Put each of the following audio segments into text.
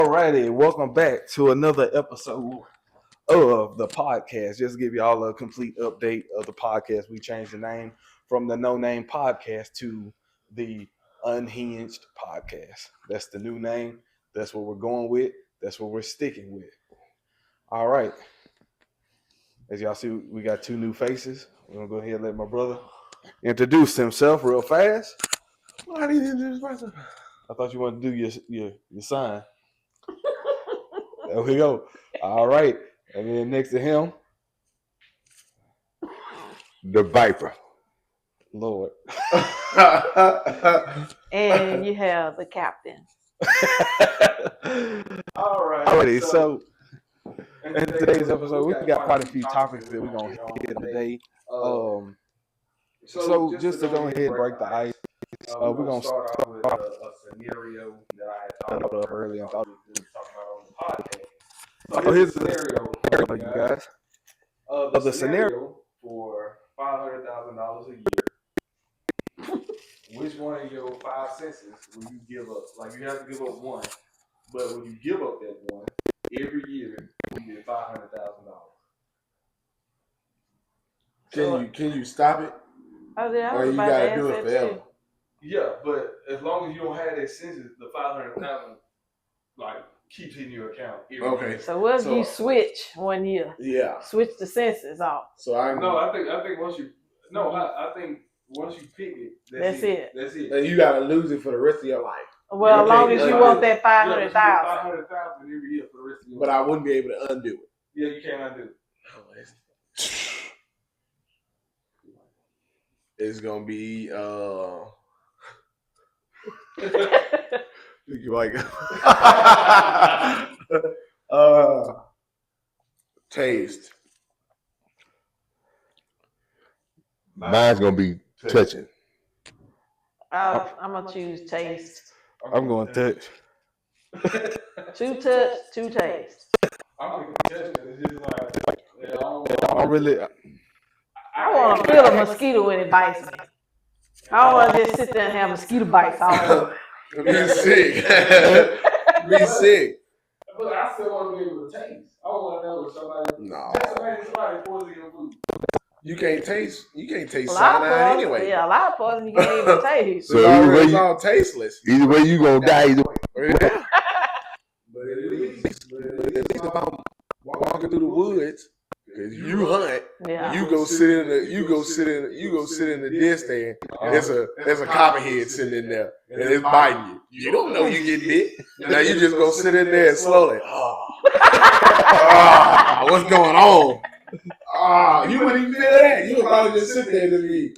Alrighty, welcome back to another episode of the podcast. Just to give you all a complete update of the podcast. We changed the name from the No Name Podcast to the Unhinged Podcast. That's the new name. That's what we're going with. That's what we're sticking with. All right. As y'all see, we got two new faces. We're gonna go ahead and let my brother introduce himself real fast. Why did you introduce myself? I thought you wanted to do your sign. There we go. All right. And then next to him, The Viper. Lord. And you have the captain. All right. Alrighty, so in today's episode, we got quite a few topics that we're going to hit today. So just to go ahead and break the ice, we're going to start off with a scenario that I had thought of earlier and thought we could talk about on the podcast. So here's the scenario for you guys. The scenario for $500,000 a year. Which one of your five senses will you give up? Like, you have to give up one, but when you give up that one, every year you get $500,000. Can you stop it? Oh, yeah, Or you gotta do it forever? too. Yeah, but as long as you don't have that senses, the $500,000 like keeps in your account. Okay. Year. So what if you switch 1 year? Yeah. Switch the senses off. So I think once you I think once you pick it, That's it. That's it. and you gotta lose it for the rest of your life. Well, as long as you want that 500,000. $500,000 every year for the rest of your But life. I wouldn't be able to undo it. Yeah, you can't undo it. It's gonna be you like taste. Mine's gonna be touching. I'm gonna choose taste. I'm going to touch. 2 touch, 2 taste. I'm going to touch it. It's just like I really. I want to feel a mosquito when it bites me. I don't want to just sit there and have mosquito bites all over. Be sick. Be sick. But I still want to be able to taste. I want to know if somebody. No. Somebody poison your food. You can't taste A cyanide lot of anyway. Yeah, a lot of poison you can't even taste. So either way It's you, all tasteless. either way you gonna die. Either Yeah. But at least if I'm walking through the woods, cause you hunt, Yeah. you go sit in the den stand, and there's a copperhead sitting in there, and it's biting you. You don't know you get bit. Now you just go sit in there and slowly. What's going on? You wouldn't even feel that. You would probably just sit there and be.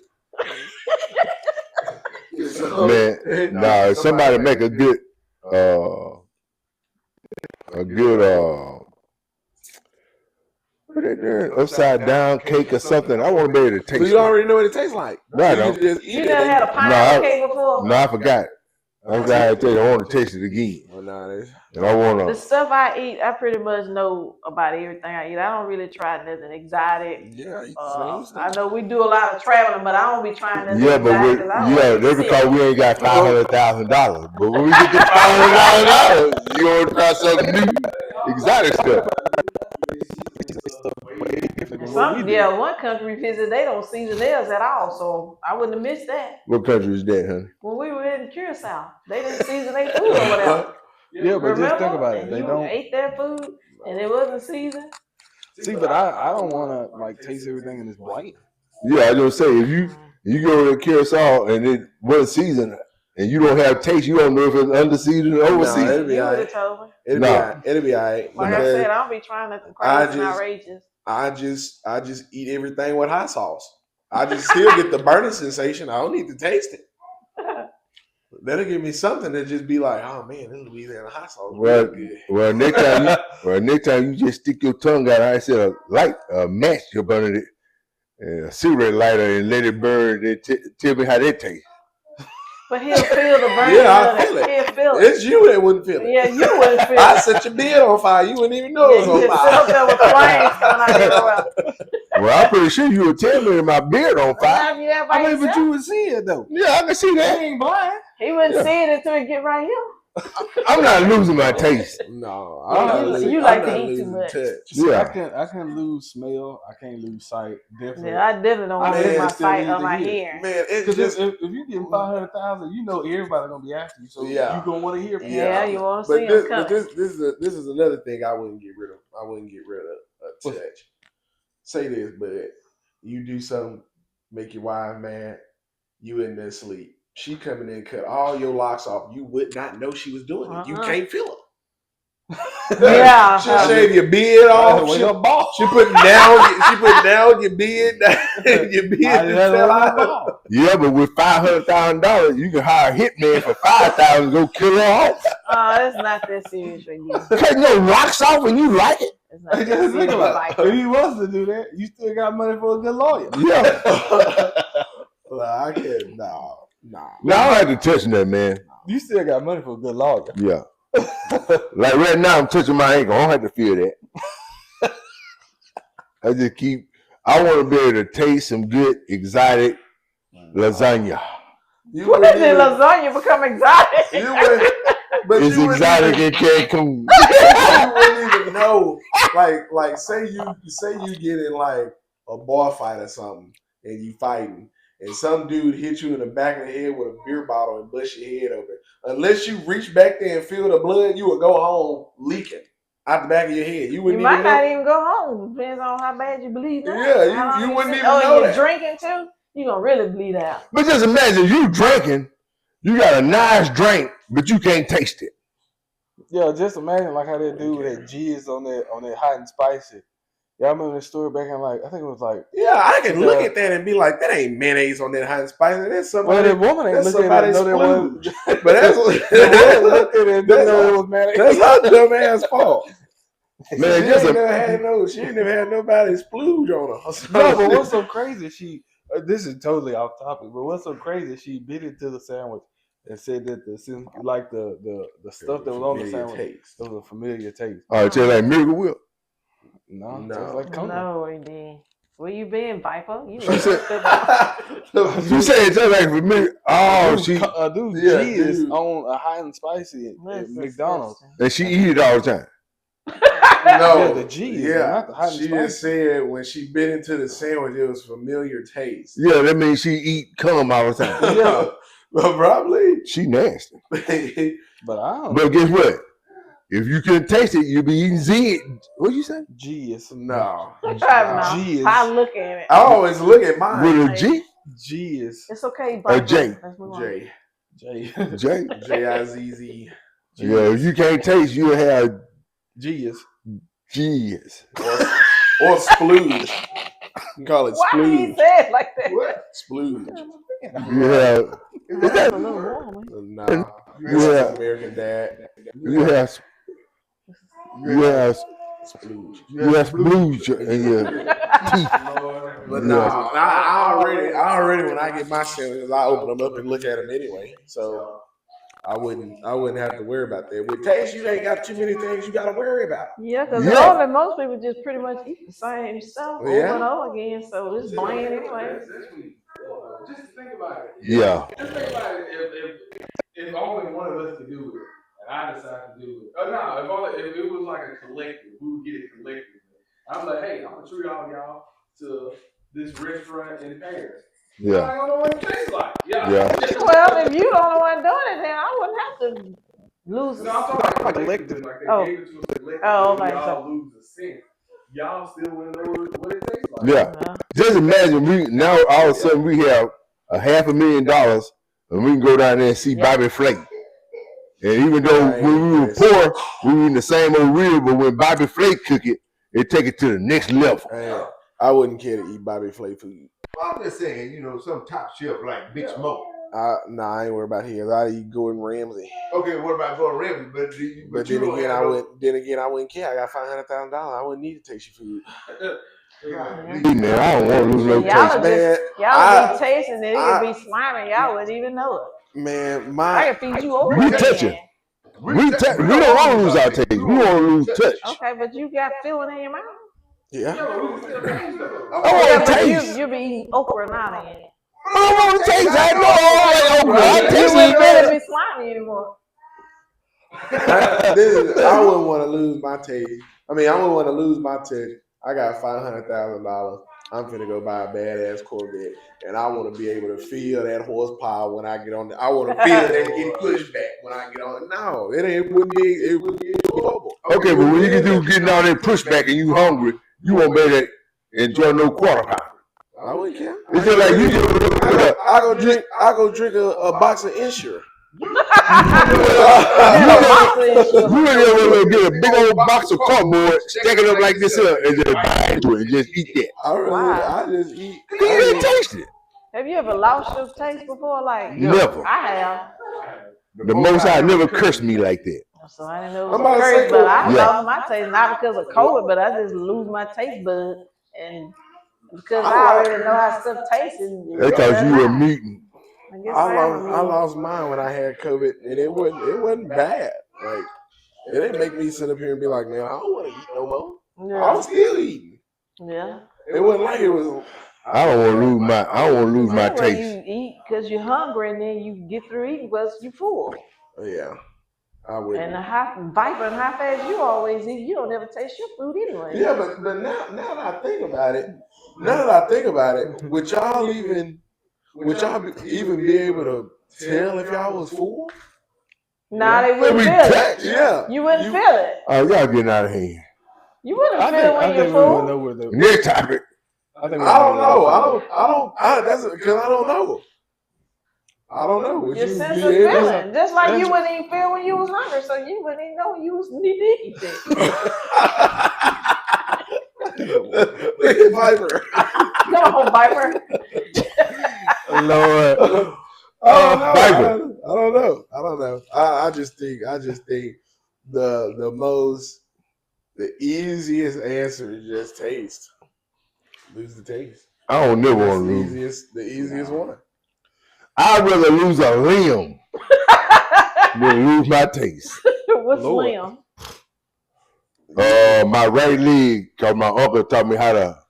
man, nah. If somebody make a good what is that, upside down cake or something. I want to be able to taste So you it. already know what it tastes like. No, I So don't. just eat You it. never had a pineapple cake before? No, I forgot. I'm glad I tell you, I want to taste it again. Well, nah, that's- And I want The to. stuff I eat, I pretty much know about everything I eat. I don't really try nothing exotic. Yeah, I know we do a lot of traveling, but I don't be trying nothing Yeah, but exotic. 'Cause I don't that's wanna be because sick. we ain't got $500,000. But when we get to $500,000, you want to try something new, exotic stuff. One country visit, they don't season theirs at all, so I wouldn't have missed that. What country is that, honey? When we were in Curacao, they didn't season their food or whatever. Yeah, but just think Remember? about it. And They you don't ate their food and it wasn't seasoned. see, but I don't want to like taste everything in this bite. Yeah, I just say if you go to Curacao and it wasn't seasoned and you don't have taste, you don't know if it's under seasoned or over No, seasoned. it'll be You all would right. have told me. It'll be all right. Like I said, I don't be trying nothing crazy and outrageous. I just eat everything with hot sauce. I just still get the burning sensation. I don't need to taste it. That'll give me something to just be like, oh man, this Louisiana hot sauce. Well, Really good. next time you just stick your tongue out. I said a light match up under it, and a cigarette lighter, and let it burn. Tell me how that tastes. But he'll feel the burn. Yeah, I feel it. He'll feel it. It's you that wouldn't feel it. Yeah, you wouldn't feel I it. set your beard on fire. You wouldn't even know it Yeah, was you on just sit up fire. there with flames coming out everywhere. Well, I'm pretty sure you would tell me that my beard on fire. Sometimes you there by But yourself. you would see it though. Yeah, I can see You that. ain't blind. He wouldn't see it until he get right here. I'm not losing my taste. No, I'm not You losing- like I'm to not eat too losing much. touch. See, Yeah. I can lose smell. I can't lose sight. Definitely. Yeah, I definitely don't want to Man, lose my still sight need or to my hear. hearing. Man, it's Because just if you get 500,000, you know everybody gonna be after you. So Yeah. you gonna want to hear. People. Yeah, you want to see but them this coming. this is another thing I wouldn't get rid of. I wouldn't get rid of What's- touch. Say this, but you do something, make your wife mad, you in there sleep. She coming in, cut all your locks off. You would not know she was doing it. You Uh-uh. can't feel her. Yeah. She'll shave your beard off. When She'll, your ball. she put down your beard. Your beard just fell out. Yeah, but with $500,000, you can hire a hitman for $5,000 to go kill her off. Oh, it's not that serious for you. Cutting your rocks off and you like it. It's not that Just serious think for about it. Viper. If he was to do that, you still got money for a good lawyer. Yeah. Well, I can't. Nah. No, I don't have to touch that, man. You still got money for a good lawyer. Yeah. Like right now, I'm touching my ankle. I don't have to feel that. I want to be able to taste some good exotic lasagna. You When wouldn't did even- lasagna become exotic? You would, but It's you wouldn't exotic even- in Cancun. you wouldn't even know. Like say you get in like a bar fight or something, and you fighting, and some dude hit you in the back of the head with a beer bottle and bust your head open. Unless you reach back there and feel the blood, you would go home leaking out the back of your head. You You wouldn't might even not know. even go home. Depends on how bad you bleed out. Yeah, How long you wouldn't sit- even know you're that. drinking too, you're going to really bleed out. But just imagine you drinking, you got a nice drink, but you can't taste it. Yeah, just imagine like how that dude with that jizz on that hot and spicy. Y'all remember that story back in like I think it was like Yeah, I can look at that and be like, that ain't mayonnaise on that hot and spicy. That's well somebody. that woman ain't That's looking at it somebody's know that was splooge. But that's looked at it and didn't know it was mayonnaise. that's her dumb ass fault. Man, she just ain't a, never had nobody's splooge on her. So- No, but what's so crazy? She this is totally off topic, but what's so crazy? She bit into the sandwich and said that the stuff that was on the sandwich taste. it was a familiar taste. all right, tell like Miracle Whip. No, No. tastes like Coke. No, indeed. Where you been, Viper? You She said- Dude, You say it's just like familiar. Oh, she dude, Yeah, jizz dude. on a hot and spicy at McDonald's. and she eat it all the time. no, Yeah, the cheese, yeah, not the hot and she spicy. just said when she bit into the sandwich, it was familiar taste. Yeah, that means she eat cum all the time. Yeah, well, probably. She nasty. But I don't But guess what? If you couldn't taste it, you'd be eating Z. What you say? jizz. no, No. Jizz. I look at it. I always look at mine. With a G? Jizz. It's okay, A Viper. J. Let's move on. J J. J. J-I-Z-Z Yeah, if you can't taste, you'll have Jizz. G's. or splooge. You can call it Why did he splooge. say it like that? Splooge. You have, That's a little warm. No, Yeah. this is American Dad. you have, Splooge. you have splooge in your teeth. But no, I already when I get my sandwiches, I open them up and look at them anyway. So I wouldn't have to worry about that. With taste, you ain't got too many things you got to worry about. Yeah, because Yeah. most people just pretty much eat the same stuff over Yeah. and over again, so it's bland anyway. Just think about it. Yeah. Just think about it. If only one of us could do it, and I decide to do it. Oh no! If it was like a collective, we would get it collectively. I'm like, hey, I'm gonna treat all y'all to this restaurant in Paris. Yeah. I don't know what it tastes like. Yeah. Well, if you don't know what doing it, then I wouldn't have to lose. No, I'm talking about collective. Like they Oh. gave it to us collectively. Oh, okay, We all so- lose a cent. Y'all still wouldn't know what it tastes like. Yeah. Just imagine now all of a sudden we have $500,000 and we can go down there and see Bobby Flay. And even though when we were poor, we were in the same old reel, but when Bobby Flay cook it, it take it to the next level. Man, I wouldn't care to eat Bobby Flay food. I'm just saying, some top shelf like Big Smoke. Nah, I ain't worried about his. I eat Gordon Ramsay. Okay, what about Gordon Ramsay? But then again, I wouldn't care. I got $500,000. I wouldn't need to taste your food. Man, I don't want to lose no Y'all taste. Man, Y'all be tasting it, I- it could be slimy. Y'all wouldn't even know it. Man, I my can feed you over We again. touching. We don't want to lose our taste. We want to lose touch. Okay, but you got feeling in your mouth. yeah. I Yeah, want to but taste. you be eating okra now then. I want to taste. I know all that okra. I You taste wouldn't it really better. be slimy anymore. I wouldn't want to lose my taste. I mean, I wouldn't want to lose my touch. I got $500,000. I'm finna go buy a badass Corvette, and I want to be able to feel that horsepower when I get on. I want to feel that getting pushed back when I get on. No, it wouldn't be. It would be enjoyable. Okay, but when you get through getting all that pushback and you hungry, you won't be able to enjoy no quarter pounder. I wouldn't care. It's just like you just I go drink a box of Ensure. you would never get a big old box of cardboard, stack it up like this here, and just bite into it and just eat that. I just eat. You didn't taste it. Have you ever lost your taste before? Like Never. I have. The Most High never cursed me like that. So I didn't know it was crazy, but I lost my taste not because of COVID, but I just lose my taste bud, and because I already know how stuff tastes. That's because you were mutant. I lost mine when I had COVID, and it wasn't bad. Like it didn't make me sit up here and be like, man, I don't want to eat no more. Yeah. I was still eating. Yeah. It wasn't like it was. I don't want to lose my taste. You eat because you're hungry, and then you get through eating because you're full. Yeah, I would. And Viper and how fast you always eat, you don't ever taste your food anyway. Yeah, but now that I think about it, would y'all even be able to tell if y'all was full? Nah, they wouldn't feel it. Yeah, you wouldn't feel it. Oh, y'all getting out of hand. You wouldn't feel it when you're full. Next topic. I don't know. That's because I don't know. I don't know. Your sense of feeling, just like you wouldn't even feel when you was hungry, so you wouldn't even know you was need to eat it. Look at Viper. Come on, Viper. Lord. I don't know. I just think the easiest answer is just taste. Lose the taste. I don't never want to lose. The easiest one. I'd rather lose a limb than lose my taste. What's limb? My right leg, because my uncle taught me how to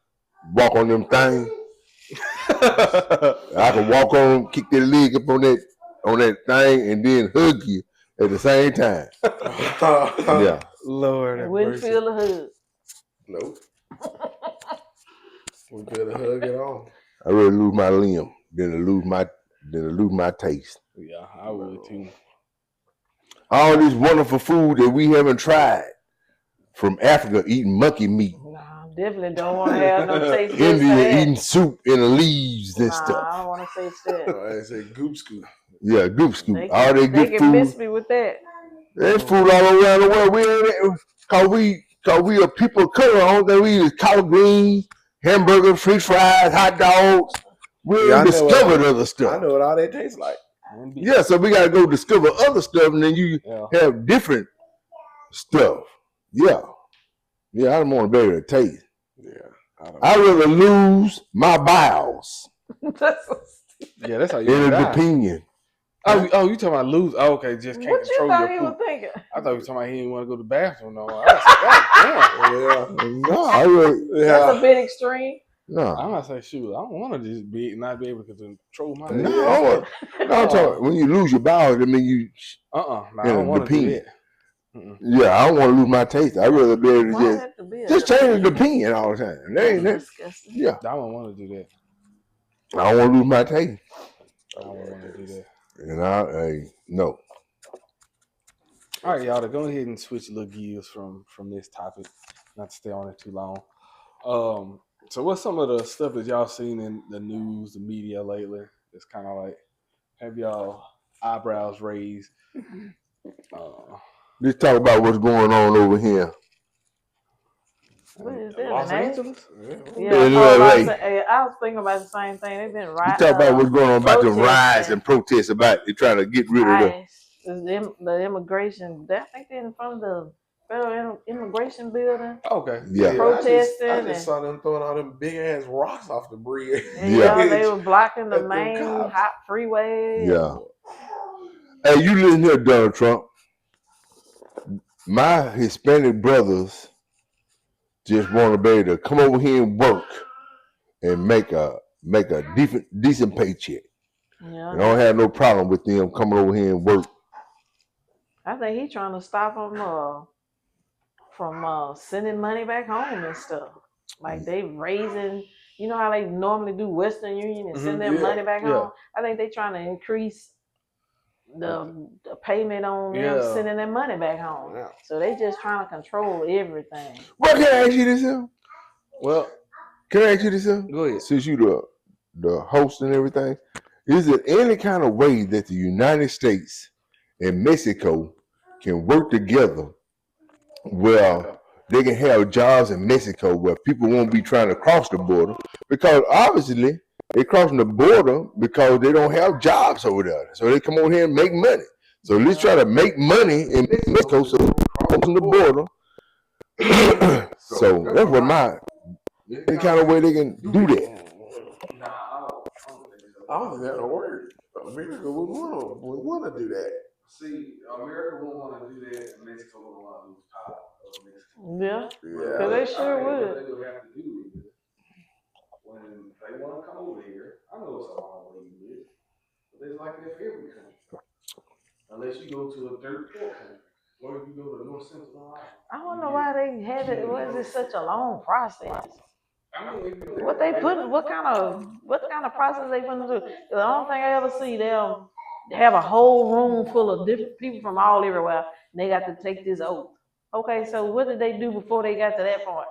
walk on them things. I can walk on, kick that leg up on that thing, and then hug you at the same time. Yeah. Lord. Wouldn't feel the hug. Nope. Wouldn't feel the hug at all. I'd rather lose my limb than to lose my taste. Yeah, I would too. All this wonderful food that we haven't tried. From Africa eating monkey meat. Nah, definitely don't want to have no taste. India eating soup in the leaves and stuff. I don't want to taste that. I say goop scoop. Yeah, goop scoop. All that good food. They food. can miss me with that. There's food all around the world. Cause we are people of color. All that we eat is collard greens, hamburgers, french fries, hot dogs. We ain't discovered other stuff. I know what all that tastes like. Yeah, so we gotta go discover other stuff, and then you have different stuff. Yeah, I don't want to be able to taste. Yeah, I'd rather lose my bowels. That's how you in die. a opinion. Oh, you talking about lose? Oh, okay, just can't what control you thought your he poop. was thinking? I thought he was talking about he didn't want to go to the bathroom no more. I was like, No, I really. That's a bit extreme. No, I'm not saying shoot. I don't want to just not be able to control my. No, I'm talking when you lose your bowels. I mean you. I don't want to do that. Yeah, I don't want to lose my taste. I'd rather be able to just change the opinion all the time. Yeah, I don't want to do that. I don't want to lose my taste. I don't want to do that. And no. All right, y'all. To go ahead and switch little gears from this topic, not to stay on it too long. So what's some of the stuff that y'all seen in the news, the media lately? It's kind of like have y'all eyebrows raised. Let's talk about what's going on over here. What is that? Los Angeles? Yeah, in LA. I was thinking about the same thing. They've been You talk about what's going on about the riots and protests about they trying to get rid of the immigration. I think they're in front of the federal immigration building. Okay. Yeah. Protesting. I just saw them throwing all them big ass rocks off the bridge. Yeah, they were blocking the main hot freeway. Yeah. Hey, you listen here, Donald Trump. My Hispanic brothers just want to be able to come over here and work and make a decent paycheck. Yeah. I don't have no problem with them coming over here and work I think he's trying to stop them from sending money back home and stuff. Like they raising, you know how they normally do Western Union and send their money back home. I think they trying to increase the payment on them sending their money back home. Yeah. So they just trying to control everything. Well, can I ask you this? Well, can I ask you this? Go ahead. Since you the host and everything, is there any kind of way that the United States and Mexico can work together where they can have jobs in Mexico where people won't be trying to cross the border? Because obviously they're crossing the border because they don't have jobs over there. So they come over here and make money. So let's try to make money in Mexico so crossing the border. So that's what any kind of way they can do that. I don't think that'll work. America would want to do that. See, America won't want to do that, and Mexico won't want to lose power of Mexico. Yeah, because they sure would. What they would have to do is, when they want to come over here, I know it's a long way you live, but it's like that for every country. Unless you go to a third world country, or if you go to North Central America. I don't know why they had it. Why is it such a long process? What kind of process they put into? The only thing I ever see, they'll have a whole room full of different people from all everywhere, and they got to take this oath. Okay, so what did they do before they got to that point?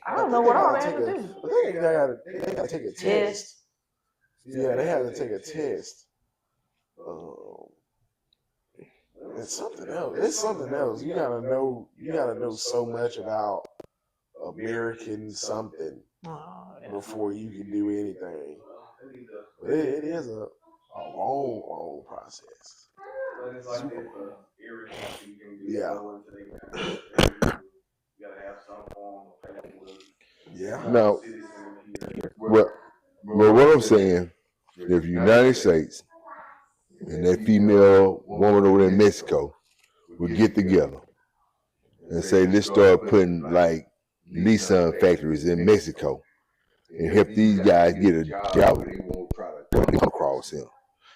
I don't know what all they had to do. They got to take a test. Yeah, they had to take a test. It's something else. It's something else. You gotta know so much about American something before you can do anything. But it is a long process. But it's like every country you can do. Yeah. You gotta have some form of paperwork. Yeah. Now, well, what I'm saying, if the United States and that female woman over in Mexico would get together and say, let's start putting like Nissan factories in Mexico and help these guys get a job, they won't try to come across him.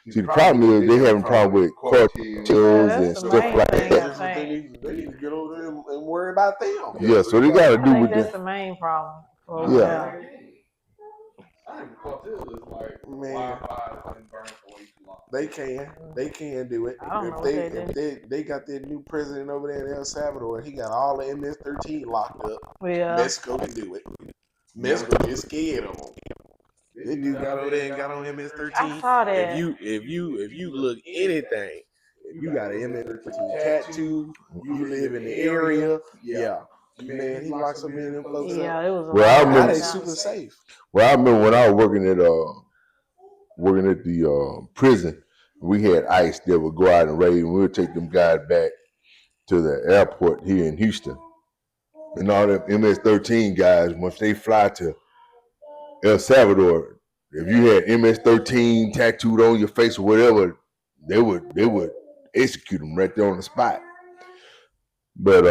See, the problem is they having a problem with cartels and stuff like that. They need to get over there and worry about them. Yeah, so they got to do with that's that. the main problem. Yeah. Man, they can do it. If they got their new president over there in El Salvador, he got all the MS-13 locked up. Yeah. Mexico can do it. Mexico is scared of them. That dude got over there and got on MS-13. I saw that. If you look anything, if you got an MS-13 tattoo, you live in the area, yeah. Man, he locks them in them folks. Yeah, it was. Well, I remember they super safe. Well, I remember when I was working at the prison, we had ICE that would go out and raid, and we would take them guys back to the airport here in Houston. And all them MS-13 guys, once they fly to El Salvador, if you had MS-13 tattooed on your face or whatever, they would execute them right there on the spot. But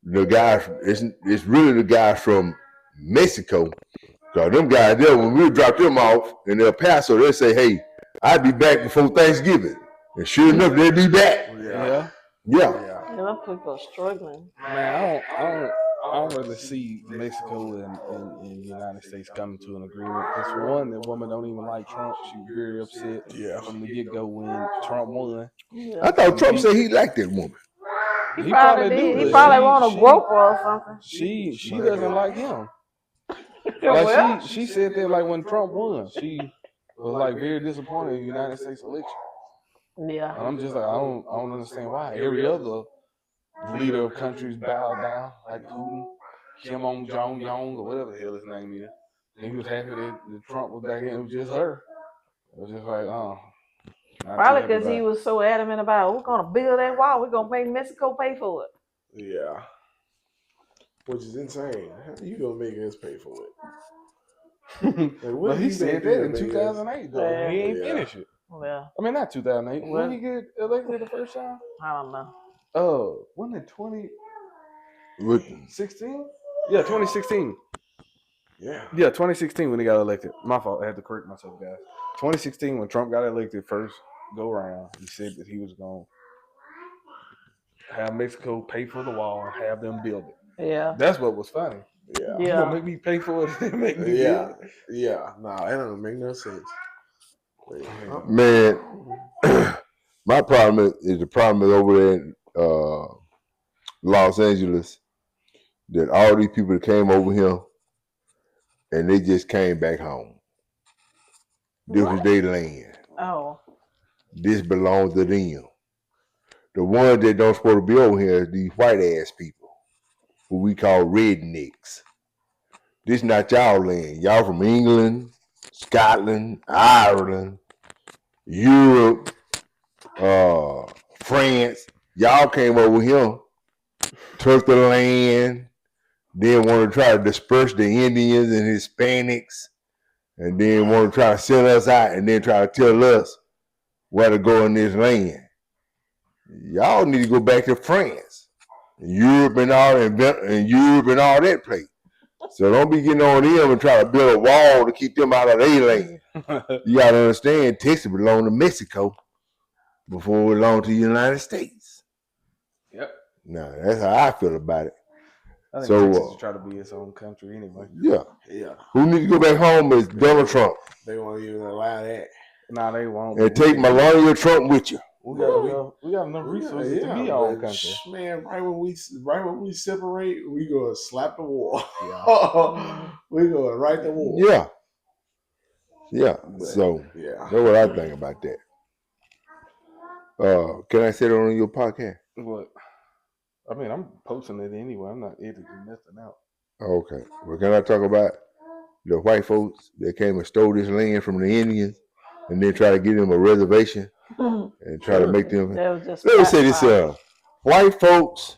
the guys, it's really the guys from Mexico. Cause them guys there, when we drop them off in El Paso, they say, "Hey, I'll be back before Thanksgiving," and sure enough, they'll be back. Yeah. Them people are struggling. Man, I don't really see Mexico and the United States coming to an agreement. Because for one, the woman don't even like Trump. She was very upset from the get-go when Trump won. Yeah. I thought Trump said he liked that woman. He probably did. He probably want to grope her or something. She doesn't like him. Well, Like she said that like when Trump won, she was like very disappointed in the United States election. Yeah. And I'm just like, I don't understand why. Every other leader of countries bowed down, like Putin, Kim Jong-un, or whatever the hell his name is. And he was happy that Trump was back in. It was just her. It was just like, probably because he was so adamant about, we're going to build that wall. We're going to make Mexico pay for it. Yeah. Which is insane. How you going to make us pay for it? Well, he said that in 2008, though. Yeah. He ain't finished it. Well, I mean, not 2008. When did he get elected the first time? I don't know. Oh, wasn't it 2016? Yeah, 2016. Yeah. Yeah, 2016 when he got elected. My fault. I had to correct myself, guys. 2016 when Trump got elected first. go round. He said that he was going to have Mexico pay for the wall and have them build it. Yeah. That's what was funny. Yeah. You gonna make me pay for it and make me build it? Yeah. No, that doesn't make no sense. Man, my problem is the problem is over there in Los Angeles, that all these people that came over here and they just came back home. This was their land. Oh. This belongs to them. The ones that don't supposed to be over here is these white ass people, who we call rednecks. This not y'all land. Y'all from England, Scotland, Ireland, Europe, France. Y'all came over here, took the land, then want to try to disperse the Indians and Hispanics, and then want to try to sell us out, and then try to tell us where to go in this land. Y'all need to go back to France, Europe and all that place. So don't be getting on them and try to build a wall to keep them out of their land. You gotta understand, Texas belonged to Mexico before it belonged to the United States. Yep. Now that's how I feel about it. I think So, Texas is trying to be its own country anyway. Yeah. Yeah. Who need to go back home is Donald Trump. They won't even allow that. Nah, they won't. And take Melania Trump with you. We got enough resources to be our own country. Man, right when we separate, we gonna slap the wall. Yeah. We gonna write the wall. Yeah. Yeah. So yeah. that's what I think about that. Can I say it on your podcast? What? I mean, I'm posting it anyway. I'm not editing nothing out. Okay. Well, can I talk about the white folks that came and stole this land from the Indians and then try to give them a reservation and try to make them... That was just Let me say this, white folks,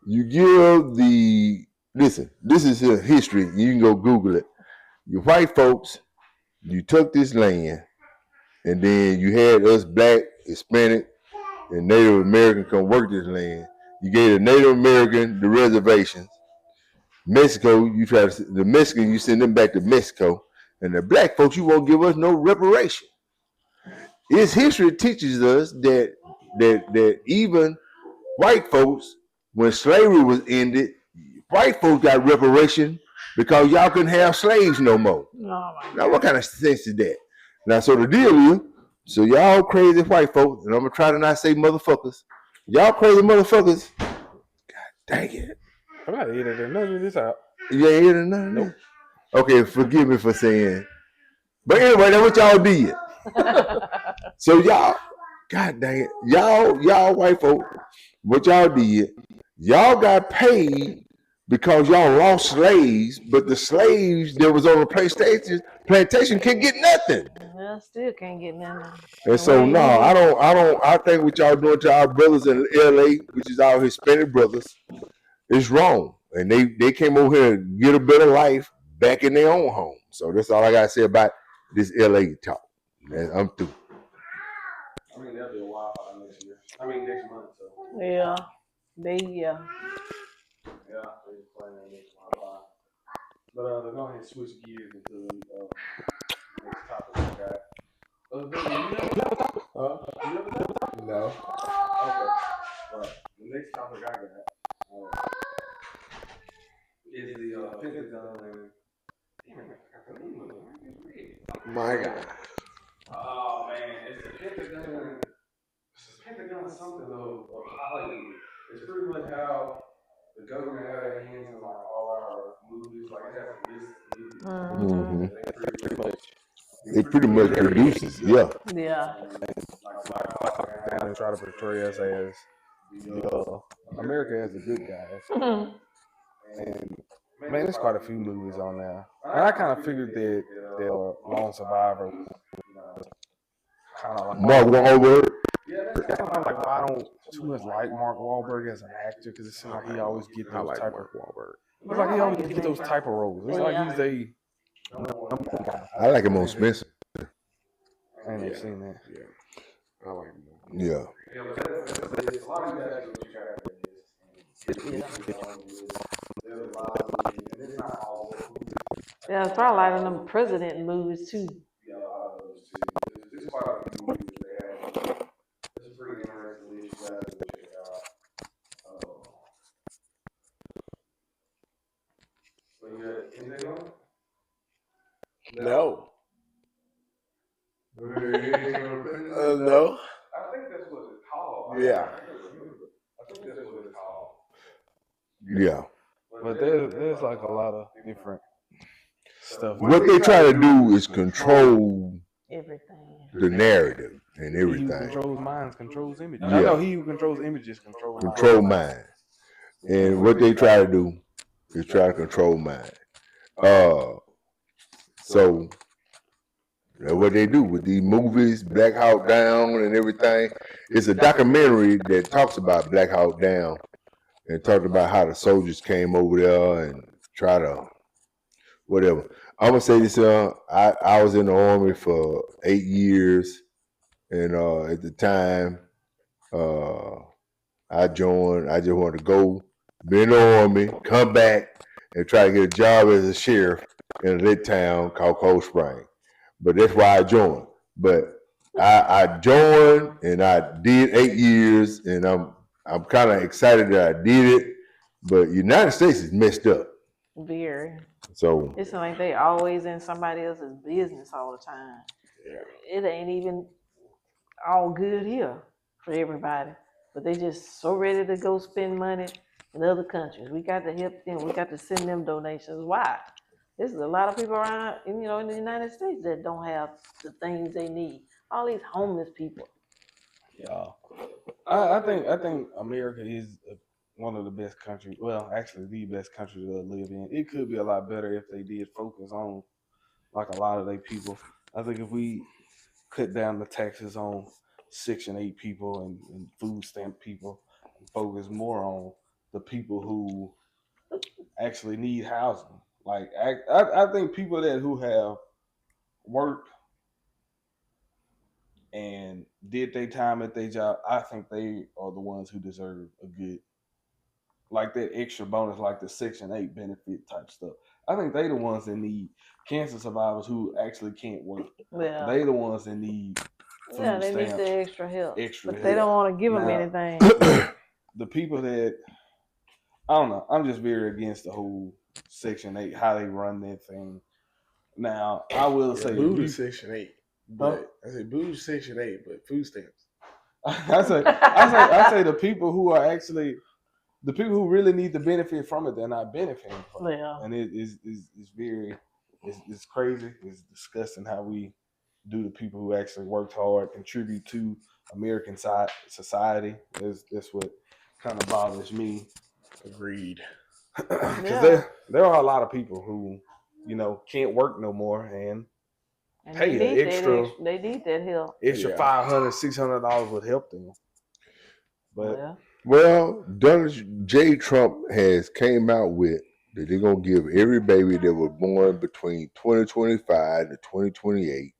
you give the... Listen, this is history. You can go Google it. You white folks, you took this land and then you had us black, Hispanic, and Native American come work this land. You gave the Native American the reservations. Mexico, you send them back to Mexico. And the black folks, you won't give us no reparation. Its history teaches us that even white folks, when slavery was ended, white folks got reparation because y'all couldn't have slaves no more. Oh Now, what kind of sense is that? Now, so the deal is, so y'all crazy white folks, and I'm gonna try to not say motherfuckers. Y'all crazy motherfuckers. God dang it. I'm not editing none of this out. You ain't hearing nothing? Nope. Okay, forgive me for saying. But anyway, that's what y'all did. So y'all, God dang it, y'all white folk, what y'all did, y'all got paid because y'all lost slaves, but the slaves that was on the plantation can't get nothing. Well, still can't get nothing. And so I think what y'all doing to our brothers in LA, which is our Hispanic brothers, is wrong. And they came over here to get a better life back in their own home. So that's all I gotta say about this LA talk. I'm through. I mean, that'll be a while next year. I mean, next month. So. Yeah. Yeah, they're planning next month. But to go ahead and switch gears into the next topic we got. No. Okay. Right. The next topic I got is the Pentagon and. My God. Oh man, it's the Pentagon. It's the Pentagon something of Hollywood. It's pretty much how the government had their hands in like all our movies. Like it has a list of movies. They pretty much produces, yeah. Yeah. And try to portray us as America as the good guys. And man, there's quite a few movies on there. And I kind of figured that the Lone Survivor kind of like Mark Wahlberg. Yeah, that's kind of like why I don't too much like Mark Wahlberg as an actor because it seems like he always get those type of Wahlberg. It's like he always get those type of roles. It's like he's a I like him on Spencer. I ain't never seen that. Yeah. I like him. Yeah. Yeah, it's probably like them president movies too. It's a pretty interesting list. You guys can check out. But you got anything on it? No. No. No. I think that's what it's called. Yeah. I think that's what it's called. Yeah. But there's like a lot of different stuff. What they try to do is control Everything. the narrative and He who everything. controls minds controls images. Yeah. I know he who controls images controls Control mind. And what they try to do is try to control mind. So that's what they do with these movies, Black Hawk Down and everything. It's a documentary that talks about Black Hawk Down and talked about how the soldiers came over there and try to whatever. I'm gonna say this: I was in the Army for 8 years, and at the time, I joined. I just wanted to go, be in the Army, come back, and try to get a job as a sheriff in a little town called Cold Spring. But that's why I joined. But I joined, and I did 8 years, and I'm kind of excited that I did it. But United States is messed up. Very. So It's like they always in somebody else's business all the time. Yeah. It ain't even all good here for everybody. But they just so ready to go spend money in other countries. We got to help them. We got to send them donations. Why? There's a lot of people around, in the United States that don't have the things they need. All these homeless people. Yeah, I think America is one of the best countries. Well, actually, the best country to live in. It could be a lot better if they did focus on like a lot of their people. I think if we cut down the taxes on Section 8 people and food stamp people and focus more on the people who actually need housing. Like I think people who have worked and did their time at their job, I think they are the ones who deserve a good, like that extra bonus, like the Section 8 benefit type stuff. I think they the ones that need cancer survivors who actually can't work. Well, They the ones that need food yeah, they need stamps, the extra help. extra But they don't want to give them Now- anything. The people that, I don't know, I'm just very against the whole Section 8, how they run that thing. Now, I will say, boo to Section 8. But I say boo to Section 8, but food stamps. I say the people who are actually, the people who really need the benefit from it, they're not benefiting from it. Yeah. And it's very, it's crazy. It's disgusting how we do the people who actually worked hard, contribute to American society. That's what kind of bothers me. Agreed. Because there are a lot of people who, can't work no more and pay they need extra. They need that help. Extra $500, $600 would help them. But well, Donald J. Trump has came out with that they're gonna give every baby that was born between 2025 to 2028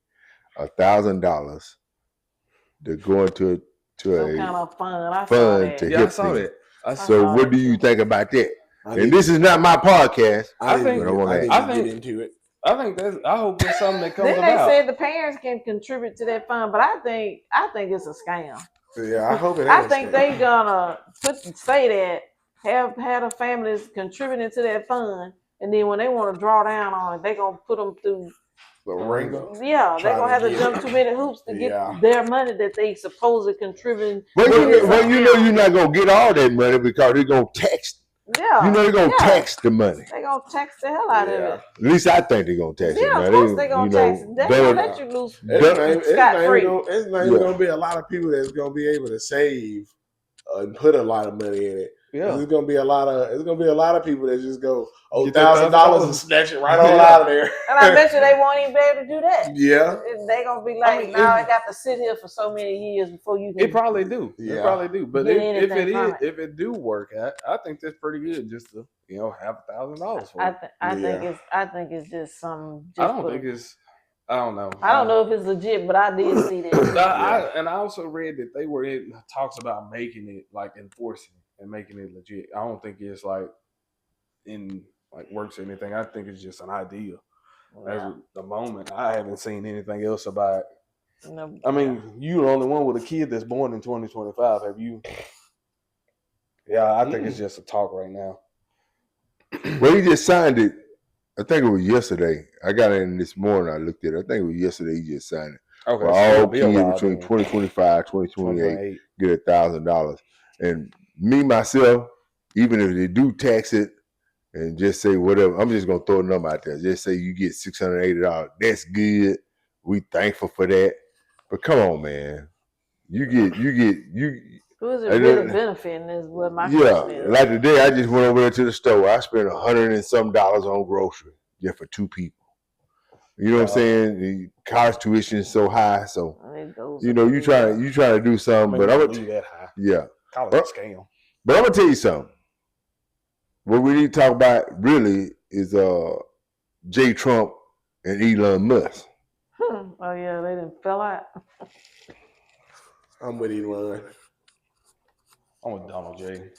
$1,000 to go into some a kind of fund. fund to help them. So what do you think about that? And this is not my podcast. I think- get into it. I hope that's something that comes Then they about. said the parents can contribute to that fund, but I think it's a scam. Yeah, I hope it. I think they gonna say that have the families contributing to that fund, and then when they want to draw down on it, they gonna put them through the ringer. Yeah, they gonna have to jump too many hoops to get their money that they supposedly contributing. Well, you're not gonna get all that money because they're gonna tax. Yeah, they're gonna tax the money. They gonna tax the hell out of it. At least I think they're gonna tax it. Yeah, of course they gonna tax it. They gonna let you lose scot free. It's not even gonna be a lot of people that's gonna be able to save and put a lot of money in it. Yeah, there's gonna be a lot of people that just go $1,000 and snatch it right on out of there. And I bet you they won't even be able to do that. Yeah, they gonna be like, I got to sit here for so many years before you can. It probably do. Yeah. It probably do. But Get if it do work out, I think that's pretty good. Just to have $1,000 for it. I think it's just some. I don't think it's. I don't know. I don't know if it's legit, but I did see that. I also read that they were in talks about making it, like enforcing it and making it legit. I don't think it's like in like works or anything. I think it's just an idea. As of the moment, I haven't seen anything else about No, I mean, you the only one with a kid that's born in 2025. Have you? Yeah, I think it's just a talk right now. Well, he just signed it. I think it was yesterday. I got in this morning. I looked at it. I think it was yesterday. He just signed it. Okay, For so it'll all be a kids while between then. 2025, 2028, 2028. get $1,000. And me myself, even if they do tax it and just say whatever, I'm just gonna throw a number out there. Just say you get $680. That's good. We thankful for that. But come on, man. You who is it really benefiting is what my question is. like today I just went over there to the store. I spent $100 and some on groceries just for 2 people. You know what I'm saying? The college tuition is so high, so you know you try to do something. But I'm gonna leave that high. yeah. College scam. But I'm gonna tell you something. What we need to talk about really is J. Trump and Elon Musk. Oh yeah, they didn't fell out. I'm with Elon. I'm with Donald J.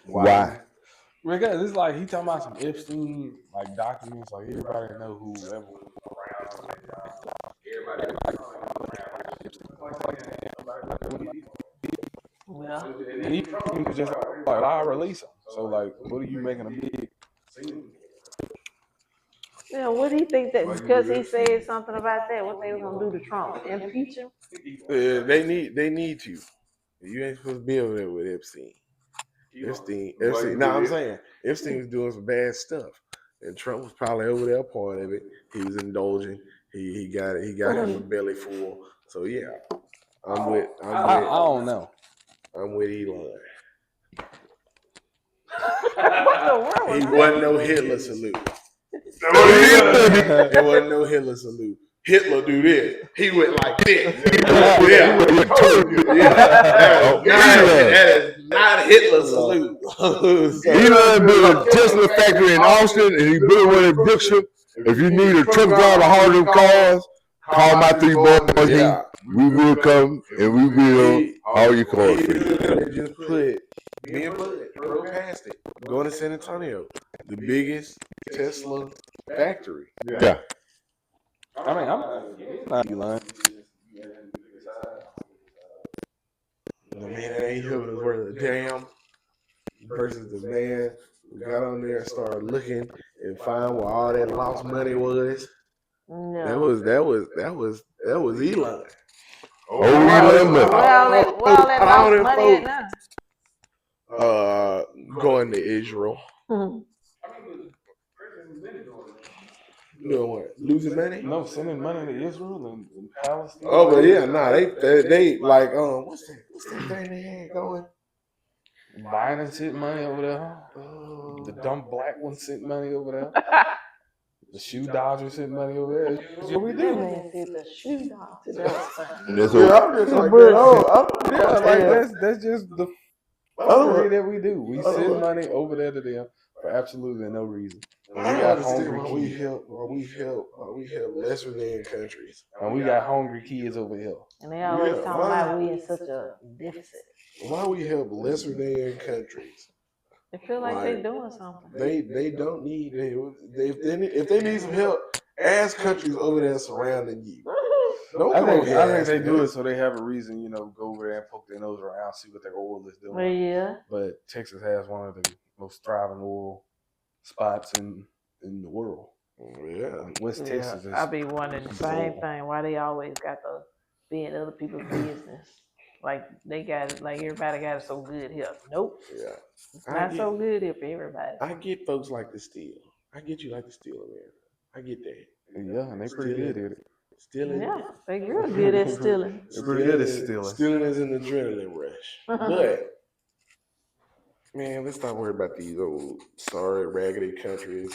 Why? Because it's like he talking about some Epstein like documents, like everybody know whoever. Yeah. And he was just like, I'll release him. So like, what are you making a big scene? Yeah, what do you think that because he said something about that, what they were gonna do to Trump? Impeach him? They need to. You ain't supposed to be over there with Epstein. Epstein. No, I'm saying Epstein was doing some bad stuff, and Trump was probably over there part of it. He was indulging. He got him a belly full. So yeah, I don't know. I'm with Elon. What the world? He wasn't no Hitler salute. It wasn't no Hitler salute. Hitler do this. He went like this. Yeah. That is not Hitler salute. Elon built a Tesla factory in Austin, and he built one in Brookshire. If you need a truck driver to haul them cars, call my 3 boys. Yeah. We will come and we will haul your cars for you. Just put me and Bud drove past it. Going to San Antonio, the biggest Tesla factory. Yeah. I mean, I'm not Elon. The man that ain't helping us worth a damn versus the man who got on there and started looking and find where all that lost money was. No. That was Elon. Elon Musk. Where all that lost money at now? Going to Israel. You know what? Losing money? No, sending money to Israel and Palestine. Oh, but yeah, they like what's that thing they had going? Biden sent money over there. The dumb black one sent money over there. The shoe dodger sent money over there. That's what we do. Man said the shoe dodger. That was funny. That's I'm just like, That's just the way that we do. We send money over there to them for absolutely no reason. I got hungry kids. We help lesser than countries. And we got hungry kids over here. And they always talking about we in such a deficit. Why we help lesser than countries? They feel like they doing something. They don't need if they need some help, ask countries over there surrounding you. I think they do it so they have a reason, go over there and poke their nose around, see what their oil is doing. Well, yeah. But Texas has one of the most thriving oil spots in the world. Yeah. West Texas is. I be wondering the same thing. Why they always got to be in other people's business? Like they got it. Like everybody got it so good here. Nope. Yeah. Not so good here for everybody. I get folks like to steal. I get you like to steal, America. I get that. Yeah, and they pretty good at it. Stealing. Yeah, they real good at stealing. They're pretty good at stealing. Stealing is an adrenaline rush. But man, let's not worry about these old sorry raggedy countries.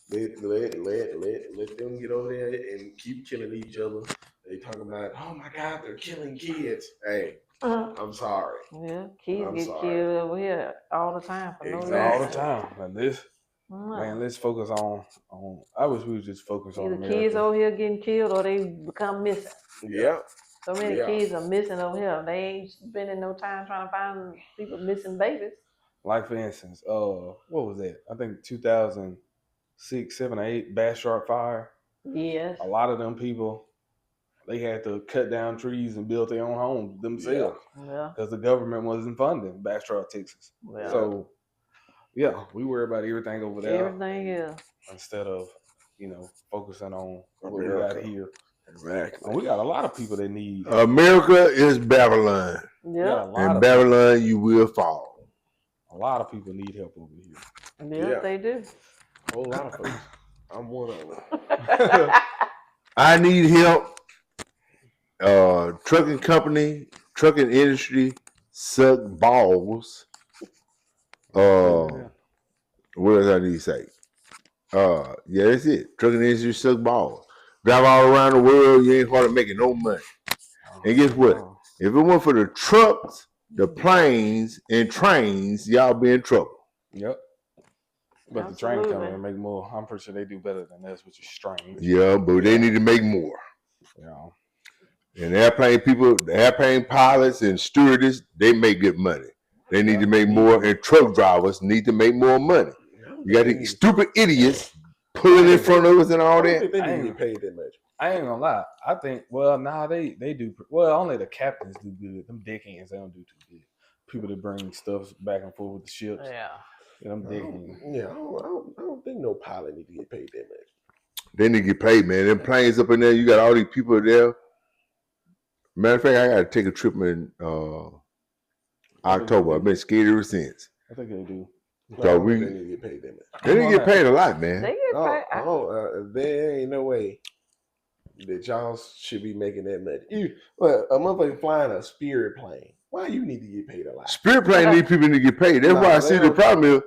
Let them get over there and keep killing each other. They talk about, oh my God, they're killing kids. Hey, I'm sorry. Yeah, kids get killed over here all the time for no reason. All the time. And this, man, let's focus on. I wish we would just focus on either America. kids over here getting killed or they become missing. Yeah. So many kids are missing over here. They ain't spending no time trying to find people missing babies. Like for instance, what was that? I think 2006, 7, or 8, Bass Shark Fire. Yes. A lot of them people, they had to cut down trees and build their own homes themselves Yeah. because the government wasn't funding Bastrop, Texas. Yeah. So, yeah, we worry about everything over there Everything is. instead of, focusing on what we America. got here. Exactly. And we got a lot of people that need. America is Babylon. We got Yeah. a lot In of Babylon, you will fall. people, a lot of people need help over here. Yeah, Yeah. they do. A whole lot of folks. I'm one of them. I need help. Trucking company, trucking industry suck balls. What else I need to say? Yeah, that's it. Trucking industry suck balls. Drive all around the world, you ain't hardly making no money. And guess what? If it weren't for the trucks, the planes, and trains, y'all be in trouble. Yep. But the train Absolutely. company make more. I'm pretty sure they do better than us, which is strange. Yeah, but they need to make more. Yeah. And the airplane pilots and stewardess, they make good money. They need to make more, and truck drivers need to make more money. You got these stupid idiots pulling in front of us and all I don't that. think they need to get paid that much. I ain't gonna lie. I think, they do. Well, only the captains do good. Them deckhands, they don't do too good. People that bring stuff back and forth with the ships. Yeah. Them deckhands. Yeah, I don't think no pilot need to get paid that much. They need to get paid, man. Them planes up in there, you got all these people there. Matter of fact, I got to take a trip in October. I've been scared ever since. I think they do. I don't think they need to get paid that much. They didn't get paid a lot, man. They get paid. There ain't no way that y'all should be making that much. A motherfucker flying a Spirit plane. Why you need to get paid a lot? Spirit plane need people to get paid. That's why I see the problem is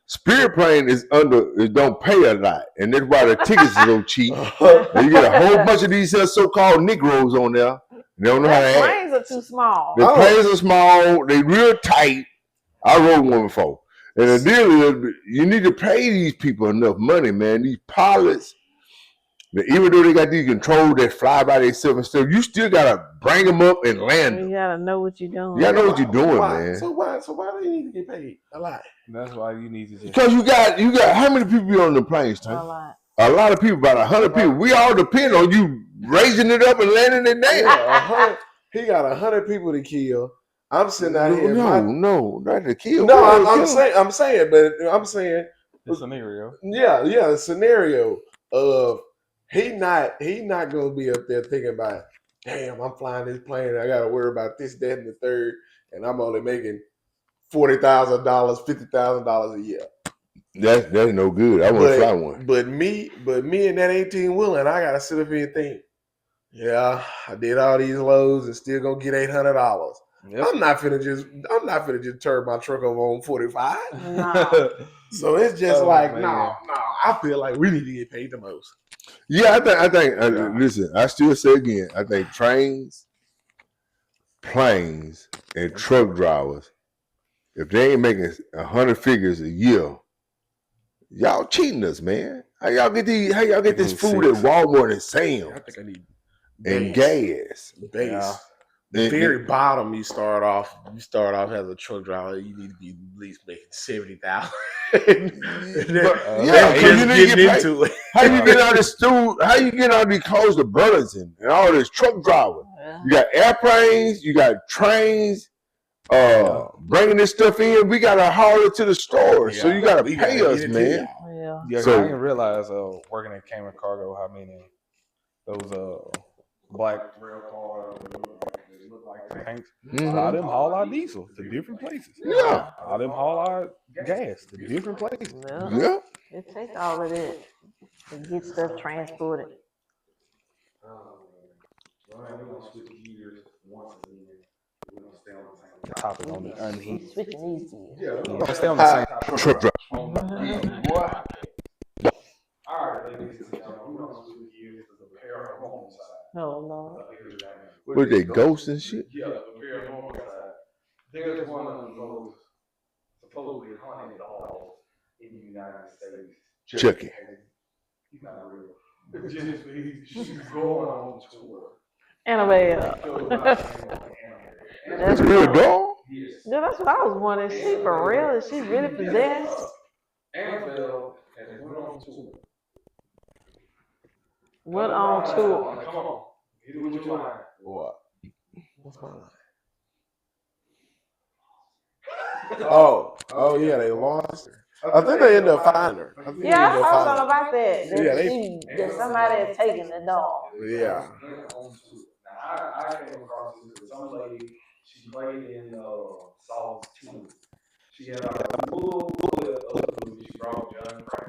Spirit plane it don't pay a lot, and that's why the tickets is so cheap. And you get a whole bunch of these so-called Negroes on there. They don't know how to The act. planes are too small. The planes are small. They real tight. I rode one before. And the deal is, you need to pay these people enough money, man. These pilots, even though they got these controls that fly by themselves and stuff, you still gotta bring them up and land them. You gotta know what you're doing. You gotta know what you're doing, Why? man. So why do they need to get paid a lot? That's why you need to just. Because you got how many people be on the planes, A Tank? lot. A lot of people, about 100 people. We all depend on you raising it up and landing it down. Yeah, he got 100 people to kill. I'm sitting out here. No, not to kill. No, I'm saying, The scenario. Yeah, the scenario of he not gonna be up there thinking about, damn, I'm flying this plane. I gotta worry about this, that, and the third, and I'm only making $40,000, $50,000 a year. That's no good. I want to fly one. But me and that 18 wheeler, I gotta sit up here and think, yeah, I did all these loads and still gonna get $800. Yep. I'm not finna just turn my truck over on 45. No. So it's just like, man. no, I feel like we need to get paid the most. Yeah, I think. Listen, I still say again. I think trains, planes, and truck drivers, if they ain't making 100 figures a year, y'all cheating us, man. How y'all get this food at Walmart and I Sam's think I need and gas? base. Yeah. The very bottom, you start off as a truck driver. You need to be at least making 70,000. Yeah, because you need to get paid. into it. How you get all this food? How you get all these clothes to Burlington and all this truck drivers? Yeah. You got airplanes, you got trains, bringing this stuff in. We gotta haul it to the store, so you gotta pay us, man. Yeah. Yeah, So- I didn't realize working at Cayman Cargo how many those black rail cars that look like tanks. A lot of them haul our diesel to different places. Yeah. A lot of them haul our gas to different places. Yeah. Yeah. It takes all of that to get stuff transported. Topic on the unheat. He's switching these gears. We're gonna stay on the same Truck driver. All right, ladies and gentlemen, we're gonna switch gears to the paranormal side. Oh Lord. What they ghosts and shit? Yeah, the paranormal side. There's one of those supposedly haunted dolls in the United States. Chucky. He's not real. She's going on tour. Annabelle. That's a real dog. Yeah, that's what I was wondering. Is she for real? Is she really possessed? Annabelle has went on tour. What on tour? Come on. Hit it with your line. What? What's my line? Oh yeah, they lost her. I think they ended up finding her. Yeah, I saw something about that. Yeah, That somebody had taken the dog. Yeah. Now, I came across this with some lady. She played in Saul's 2. She had like a full clip of the movie. She brought John Frank,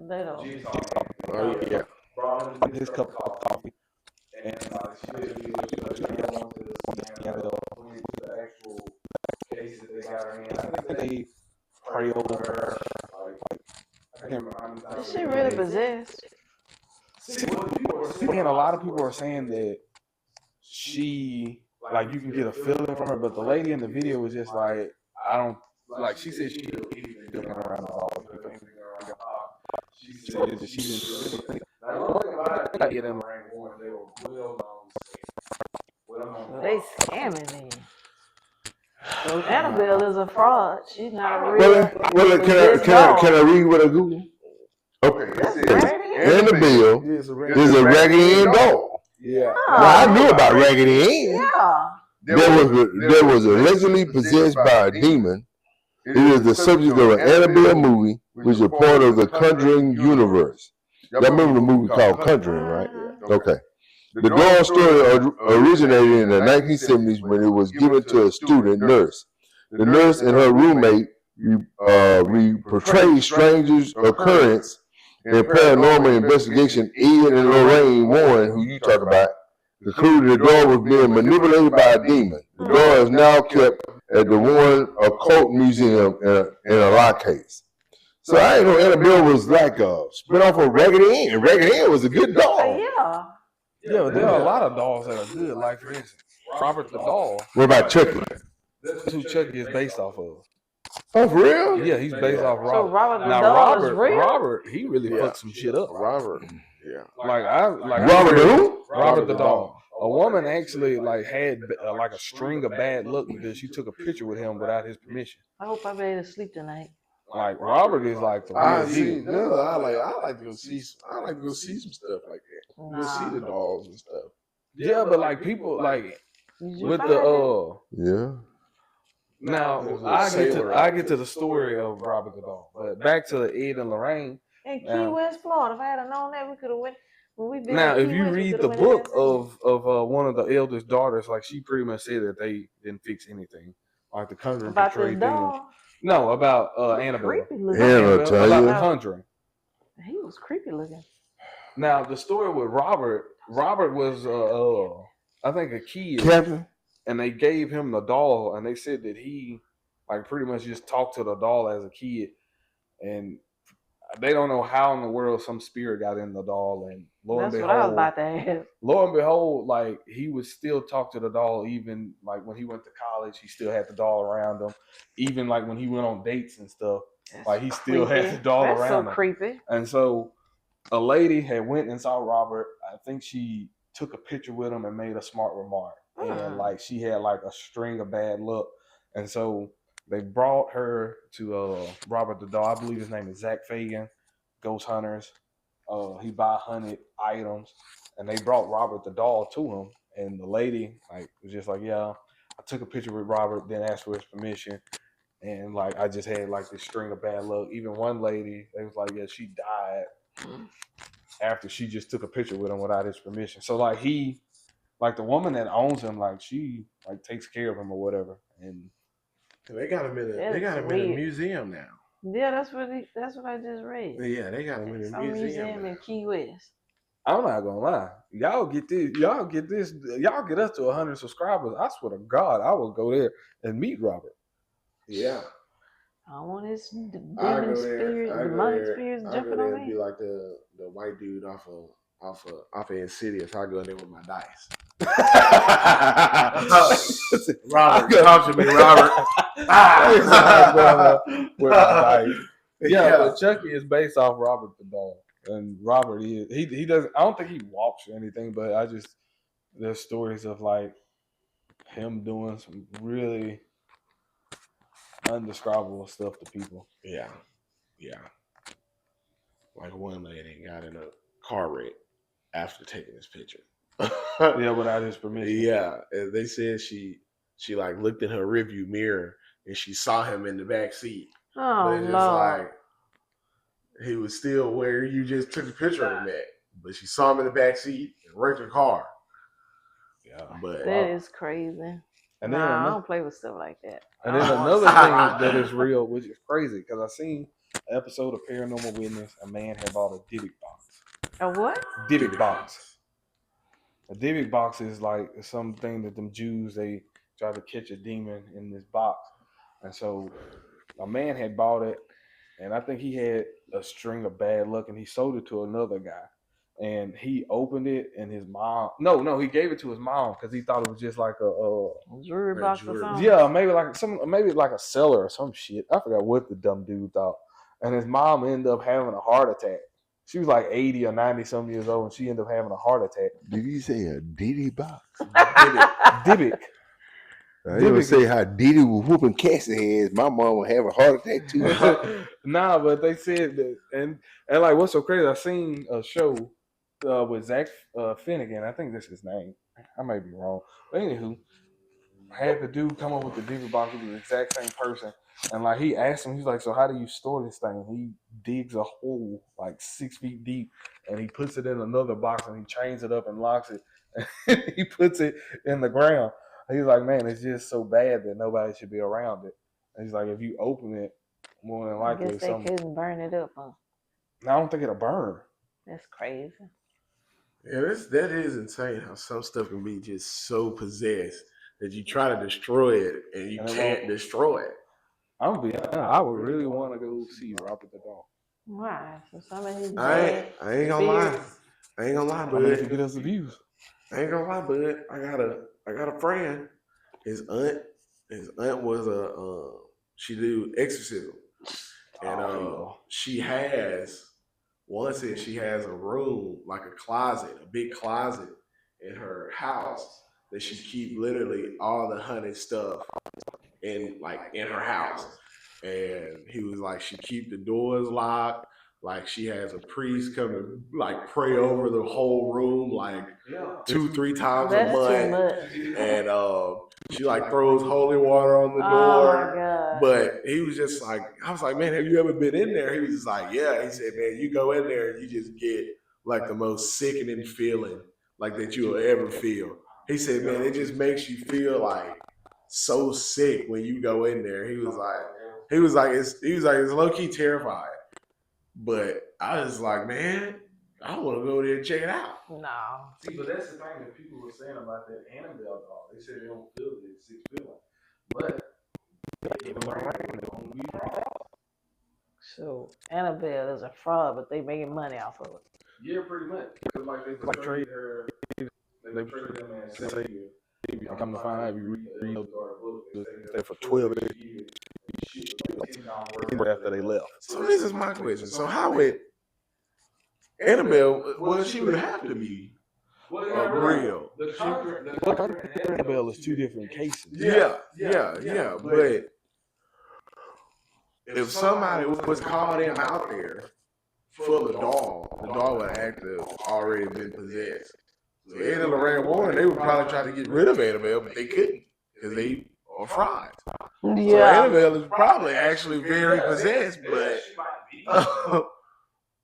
They don't. Jigsaw Man. Oh yeah. Brought him his cup of coffee. And she basically was just like, I want to see the actual case that they got her in. I think they pray over her. Like, I can't remember. Is she really possessed? And a lot of people are saying that she, like, you can get a feeling from her, but the lady in the video was just like, I don't, like, she said she didn't looking around the ball. She said that she didn't. Now, one thing about it, I get in the rank one, they were well known. They scamming me. Annabelle is a fraud. She's not a real. Well, can I read what I Google? Okay, it says Annabelle is a Raggedy Ann doll. Yeah. Now, I knew about Raggedy Ann. Yeah. There was allegedly possessed by a demon. It is the subject of an Annabelle movie, which is a part of the Conjuring universe. Y'all remember the movie called Conjuring, right? Okay. The doll story originated in the 1970s when it was given to a student nurse. The nurse and her roommate portrayed strangers' occurrence in paranormal investigation. Ed and Lorraine Warren, who you talked about, concluded the doll was being manipulated by a demon. The doll is now kept at the Warren Occult Museum in a lock case. So I didn't know Annabelle was like a spinoff of Raggedy Ann. Raggedy Ann was a good doll. Yeah. Yeah, but there are a lot of dolls that are good. Like, for instance, Robert the doll. What about Chucky? That's who Chucky is based off of. Oh, for real? Yeah, he's based off Robert. So Robert the Now, doll is real? Robert, he really fucked some shit up. Robert. Yeah. Robert who? Robert the doll. A woman actually had like a string of bad luck because she took a picture with him without his permission. I hope I made it sleep tonight. Like, Robert is like the I real see. deal. No, I like to go see. I like to go see some stuff like that. Go see the dolls and stuff. Yeah, but like people like Did you with find the Yeah. Now I get to the story of Robert the doll, but back to Ed and Lorraine. in Key West, Florida? If I had known that, we could have went. When we Now, if you read the book of one of the eldest daughters, like she pretty much said that they didn't fix anything, like the Conjuring about this portrayed them. dog, No, about Annabelle. creepy looking. Annabelle, tell about you. the Conjuring. He was creepy looking. Now, the story with Robert was I think a kid, Captain? and they gave him the doll, and they said that he like pretty much just talked to the doll as a kid, and they don't know how in the world some spirit got in the doll, and That's what I was about to ask. lo and behold, like he would still talk to the doll, even like when he went to college, he still had the doll around him. Even like when he went on dates and stuff, like he still had the doll That's around so him. creepy. And so a lady had went and saw Robert. I think she took a picture with him and made a smart remark. And like she had like a string of bad luck. And so they brought her to Robert the doll. I believe his name is Zach Fagan, Ghost Hunters. He hunted items, and they brought Robert the doll to him. And the lady like was just like, yeah, I took a picture with Robert, then asked for his permission. And like I just had like this string of bad luck. Even one lady, they was like, yeah, she died after she just took a picture with him without his permission. So like he, like the woman that owns him, like she like takes care of him or whatever. And They got him in a museum now. Yeah, that's what I just read. Yeah, they got him in a Some museum in Key West. I'm not gonna lie, y'all get us to 100 subscribers. I swear to God, I will go there and meet Robert. Yeah. I want his demonic spirits jumping on me. Be like the white dude off of Insidious. I go in there with my dice. Robert, talk to me, Robert. But Chucky is based off Robert the doll, and Robert he doesn't. I don't think he walks or anything, but there's stories of like him doing some really undescribable stuff to people. Yeah. Like one lady got in a car wreck after taking this picture. Yeah, without his permission. Yeah, and they said she like looked in her rearview mirror and she saw him in the back seat. Oh But it's just Lord. like he was still where you just took a picture of him at. But she saw him in the back seat and wrecked her car. Yeah, But That is crazy. and then Nah, I don't play with stuff like that. and then another thing that is real, which is crazy, because I seen an episode of Paranormal Witness. A man had bought a Dybbuk box. A what? Dybbuk box. A Dybbuk box is like something that them Jews, they try to catch a demon in this box, and so a man had bought it, and I think he had a string of bad luck, and he sold it to another guy. And he opened it, and his mom. No, he gave it to his mom because he thought it was just like a Jewelry Like box or jewelry. something? yeah, maybe like a seller or some shit. I forgot what the dumb dude thought. And his mom ended up having a heart attack. She was like 80 or 90 some years old, and she ended up having a heart attack. Did he say a Diddy box? Dybbuk. I didn't say how Diddy was whooping Cassie heads. My mom would have a heart attack too. Nah, but they said that, and like what's so crazy? I seen a show with Zach Finnegan. I think that's his name. I may be wrong, but anywho, had the dude come up with the Dybbuk box. It was the exact same person, and like he asked him, he's like, "So how do you store this thing?" He digs a hole like 6 feet deep, and he puts it in another box, and he chains it up and locks it. And he puts it in the ground. He's like, "Man, it's just so bad that nobody should be around it." And he's like, "If you open it, more than I likely guess it's they something." couldn't burn it up, huh? I don't think it'll burn. That's crazy. Yeah, that is insane how some stuff can be just so possessed that you try to destroy it and you And it can't won't. destroy it. I'm gonna be honest, I would really want to go see Robert the Dog. Why? So some of his I bad ain't gonna lie. spirits. I ain't gonna lie, I mean, if you bud. get us the views. I ain't gonna lie, bud. I got a friend. His aunt was she do exorcism, and she has a room, like a closet, a big closet in her house that she keep literally all the haunted stuff in her house. And he was like, she keep the doors locked. Like she has a priest come and like pray over the whole room like 2-3 times a That's too month. much. And she like throws holy water on the Oh door. my God. But he was just like, I was like, man, have you ever been in there? He was just like, yeah. He said, man, you go in there and you just get like the most sickening feeling like that you will ever feel. He said, man, it just makes you feel like so sick when you go in there. He was like, it's low key terrifying. But I was like, man, I want to go there and check it out. No. See, but that's the thing that people were saying about that Annabelle doll. They said they don't feel the sick feeling, but So Annabelle is a fraud, but they making money off of it. yeah, pretty much. Cause like they portrayed her, they portrayed them as savior. Come to find out, if you read the book, they for 12 years after they left. So this is my question. So how would Annabelle? Well, she would have to be real. Annabelle is 2 different cases. Yeah. But if somebody was called in out there for the doll would have already been possessed. So Ed and Lorraine Warren, they would probably try to get rid of Annabelle, but they couldn't because they are frauds. So Annabelle is probably actually very possessed, but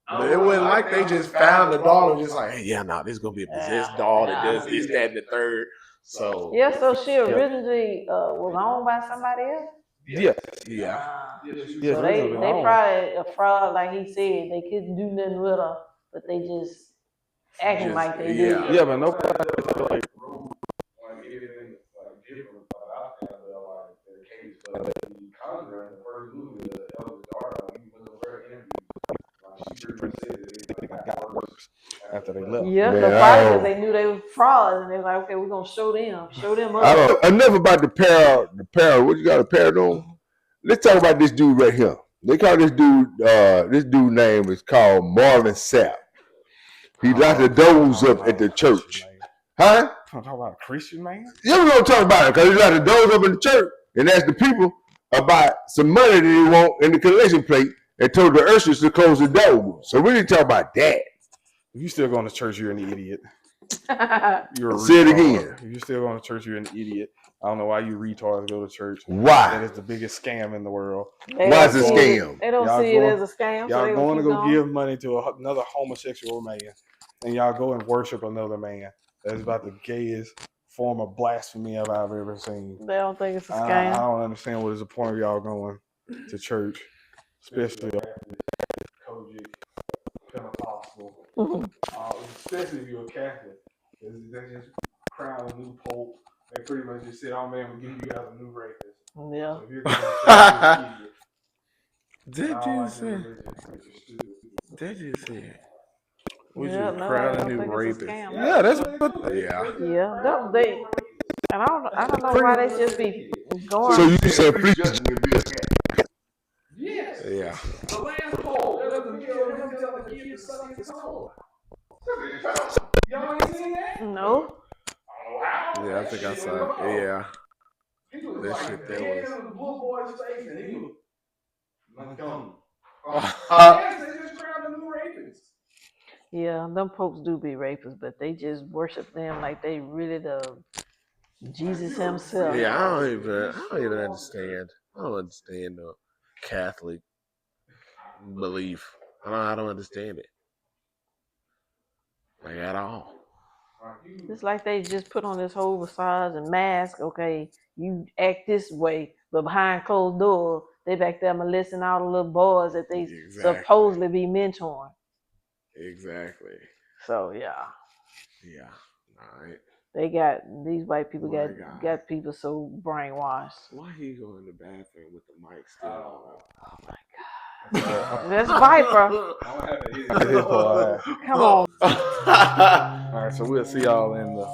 but it wasn't like they just found the doll and just like, hey, yeah, no, this is gonna be a possessed doll that does this, that, and the third. So Yeah, so she originally was owned by somebody else. Yeah. So they probably a fraud, like he said. They couldn't do nothing with her, but they just acting like they do. Yeah, but nobody like anything like different about Annabelle, like the case of the Conjuring, the first movie, the Elder Daughter, he was a very interview. She pretty much said that it got worse after they left. Yeah, Man, so probably because they knew they were frauds, and they were like, okay, we're gonna show them I up. don't enough about the what you got a paranormal? Let's talk about this dude right here. They call this dude name is called Marvin Sapp. He locked the doors up at the church. Huh? I'm talking about a Christian man? Yeah, we're gonna talk about it because he locked the doors up in the church and asked the people about some money that they want in the collection plate and told the ushers to close the door. So we didn't talk about that. If you still going to church, you're an idiot. You're a Say it retard. again. If you're still going to church, you're an idiot. I don't know why you retards go to church. That Why? is the biggest scam in the world. Why is it a scam? They don't Y'all see it going- as a scam. Y'all so going to keep go give money to another homosexual man, and y'all go and worship another man. That's about the gayest form of blasphemy I've ever seen. They don't think it's a I scam. don't understand what is the point of y'all going to church, especially Kojic, Pentecostal, especially if you're a Catholic. They just crown a new pope. They pretty much just said, "Oh man, we'll give you guys a new rapist." Yeah. So if you're going to church, Did I don't you like say? your religion, but you're stupid. Did you say? We Yeah, just no, I crown a don't new think it's a rapist. scam. Yeah, that's what. Yeah. Yeah, they. And I don't know why they just be going. So you said free judging to be a cat. Yes. Yeah. The last poll. There's a video of him telling the kids to suck his toe. Y'all ain't seen that? No. Yeah, I think I saw it. Yeah. He was That like shit, that dead was- in the little boy's face, and he was. Montgomery. Uh, Yes, they just crowned a new rapist. Yeah, them folks do be rapists, but they just worship them like they really the Jesus himself. Yeah, I don't even understand. I don't understand the Catholic belief. I don't understand it. Like at all. It's like they just put on this whole visage and mask. Okay, you act this way, but behind closed doors, they back there molesting all the little boys that they Exactly. supposedly be mentoring. Exactly. So yeah, Yeah. All right. they got these white people My God. got people so brainwashed. Why he go in the bathroom with the mic still on? That's Viper. Come on. All right, so we'll see y'all in the